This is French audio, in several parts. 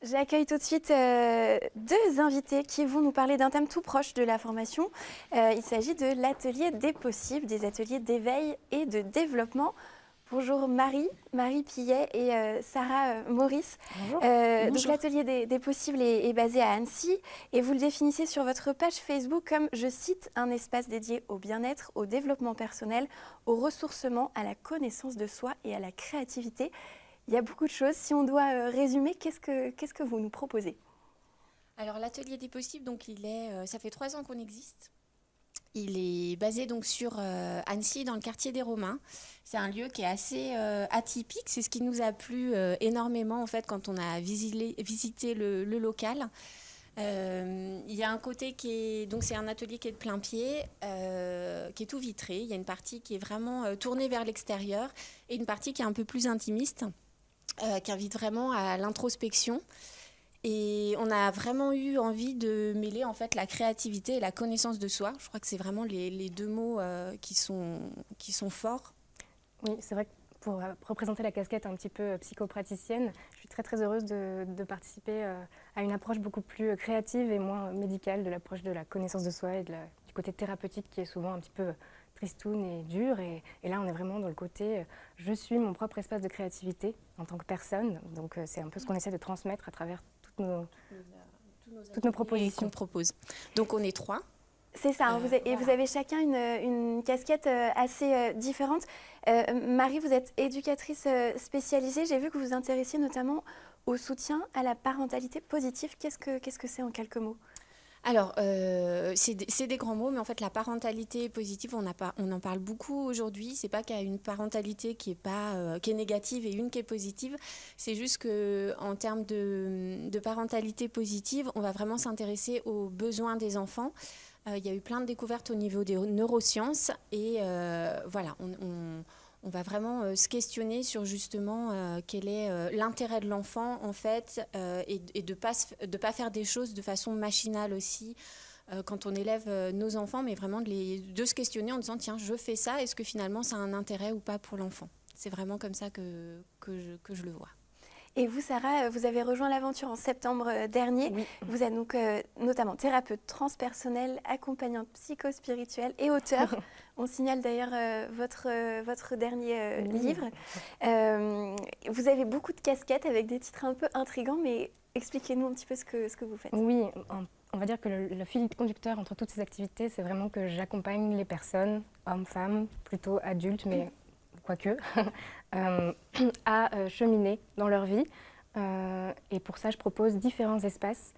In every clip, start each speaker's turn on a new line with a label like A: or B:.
A: J'accueille tout de suite deux invités qui vont nous parler d'un thème tout proche de la formation. Il s'agit de l'atelier des possibles, des ateliers d'éveil et de développement. Bonjour Marie Pillet et Sarah Maurice.
B: Bonjour.
A: Donc
B: Bonjour.
A: l'atelier des possibles est basé à Annecy et vous le définissez sur votre page Facebook comme, je cite, un espace dédié au bien-être, au développement personnel, au ressourcement, à la connaissance de soi et à la créativité. Il y a beaucoup de choses. Si on doit résumer, qu'est-ce que vous nous proposez?
B: Alors l'atelier des possibles, donc ça fait 3 ans qu'on existe. Il est basé donc sur Annecy, dans le quartier des Romains. C'est un lieu qui est assez atypique. C'est ce qui nous a plu énormément en fait quand on a visité le local. Il y a un côté donc c'est un atelier qui est de plein pied, qui est tout vitré. Il y a une partie qui est vraiment tournée vers l'extérieur et une partie qui est un peu plus intimiste, qui invite vraiment à l'introspection. Et on a vraiment eu envie de mêler en fait la créativité et la connaissance de soi. Je crois que c'est vraiment les deux mots qui sont forts.
C: Oui, c'est vrai que pour représenter la casquette un petit peu psychopraticienne, je suis très très heureuse de participer à une approche beaucoup plus créative et moins médicale de l'approche de la connaissance de soi et du côté thérapeutique qui est souvent un petit peu tristoun et dur. Et là, on est vraiment dans le côté je suis mon propre espace de créativité en tant que personne. Donc c'est un peu ce qu'on essaie de transmettre à travers toutes nos propositions
B: qu'on propose. Donc on est 3.
A: C'est ça, hein, et vous avez chacun une casquette assez différente. Marie, vous êtes éducatrice spécialisée. J'ai vu que vous vous intéressiez notamment au soutien à la parentalité positive. Qu'est-ce que c'est en quelques mots?
B: Alors, c'est des grands mots, mais en fait, la parentalité positive, on en parle beaucoup aujourd'hui. C'est pas qu'il y a une parentalité qui est négative et une qui est positive. C'est juste qu'en termes de parentalité positive, on va vraiment s'intéresser aux besoins des enfants. Il y a eu plein de découvertes au niveau des neurosciences et voilà, on va vraiment se questionner sur justement quel est l'intérêt de l'enfant en fait et de pas faire des choses de façon machinale aussi quand on élève nos enfants, mais vraiment de se questionner en disant tiens, je fais ça, est-ce que finalement ça a un intérêt ou pas pour l'enfant? C'est vraiment comme ça que je le vois.
A: Et vous, Sarah, vous avez rejoint l'aventure en septembre dernier.
C: Oui.
A: Vous êtes donc notamment thérapeute transpersonnelle, accompagnante psychospirituelle et auteur. On signale d'ailleurs votre dernier livre. Vous avez beaucoup de casquettes avec des titres un peu intrigants, mais expliquez-nous un petit peu ce que vous faites.
C: Oui, on va dire que le fil conducteur entre toutes ces activités, c'est vraiment que j'accompagne les personnes, hommes, femmes, plutôt adultes, mais quoique, à cheminer dans leur vie. Et pour ça, je propose différents espaces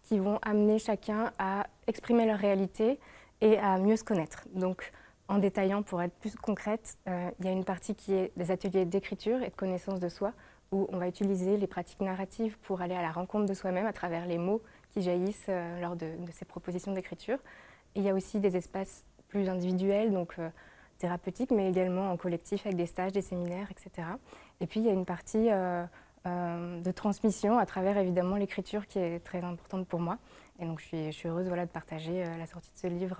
C: qui vont amener chacun à exprimer leur réalité et à mieux se connaître. Donc, en détaillant, pour être plus concrète, il y a une partie qui est des ateliers d'écriture et de connaissance de soi, où on va utiliser les pratiques narratives pour aller à la rencontre de soi-même à travers les mots qui jaillissent lors de ces propositions d'écriture. Et il y a aussi des espaces plus individuels, donc thérapeutiques, mais également en collectif avec des stages, des séminaires, etc. Et puis il y a une partie de transmission à travers évidemment l'écriture qui est très importante pour moi. Et donc je suis heureuse de partager la sortie de ce livre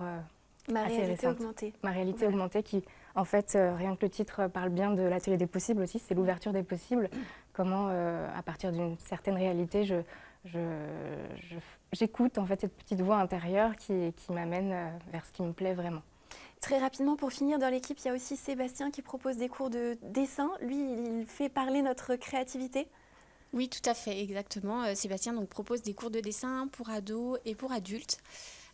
A: Ma
C: assez
A: réalité
C: récente.
A: augmentée.
C: Ma réalité augmentée qui, en fait, rien que le titre parle bien de l'atelier des possibles aussi, c'est l'ouverture des possibles. Comment, à partir d'une certaine réalité, j'écoute en fait cette petite voix intérieure qui m'amène vers ce qui me plaît vraiment.
A: Très rapidement, pour finir, dans l'équipe, il y a aussi Sébastien qui propose des cours de dessin. Lui, il fait parler notre créativité.
B: Oui, tout à fait, exactement. Sébastien donc, propose des cours de dessin pour ados et pour adultes.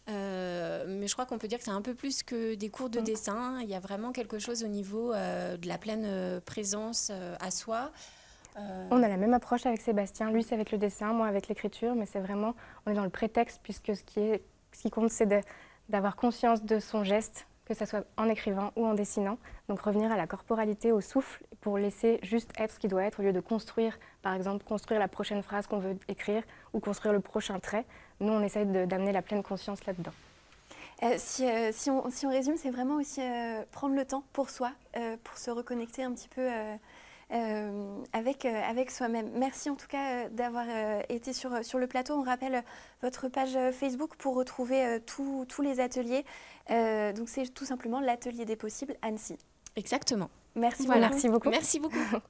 B: Mais je crois qu'on peut dire que c'est un peu plus que des cours de dessin. Il y a vraiment quelque chose au niveau de la pleine présence à soi.
C: On a la même approche avec Sébastien. Lui, c'est avec le dessin, moi avec l'écriture, mais c'est vraiment, on est dans le prétexte puisque ce qui compte, c'est d'avoir conscience de son geste, que ce soit en écrivant ou en dessinant. Donc revenir à la corporalité, au souffle, pour laisser juste être ce qui doit être, au lieu de construire, par exemple, construire la prochaine phrase qu'on veut écrire ou construire le prochain trait. Nous, on essaye d'amener la pleine conscience là-dedans.
A: Si on résume, c'est vraiment aussi prendre le temps pour soi, pour se reconnecter un petit peu avec soi-même. Merci en tout cas d'avoir été sur le plateau. On rappelle votre page Facebook pour retrouver tous les ateliers. Donc c'est tout simplement l'atelier des possibles Annecy.
B: Exactement.
A: Merci
B: voilà.
A: beaucoup.
C: Merci beaucoup.
B: Merci beaucoup.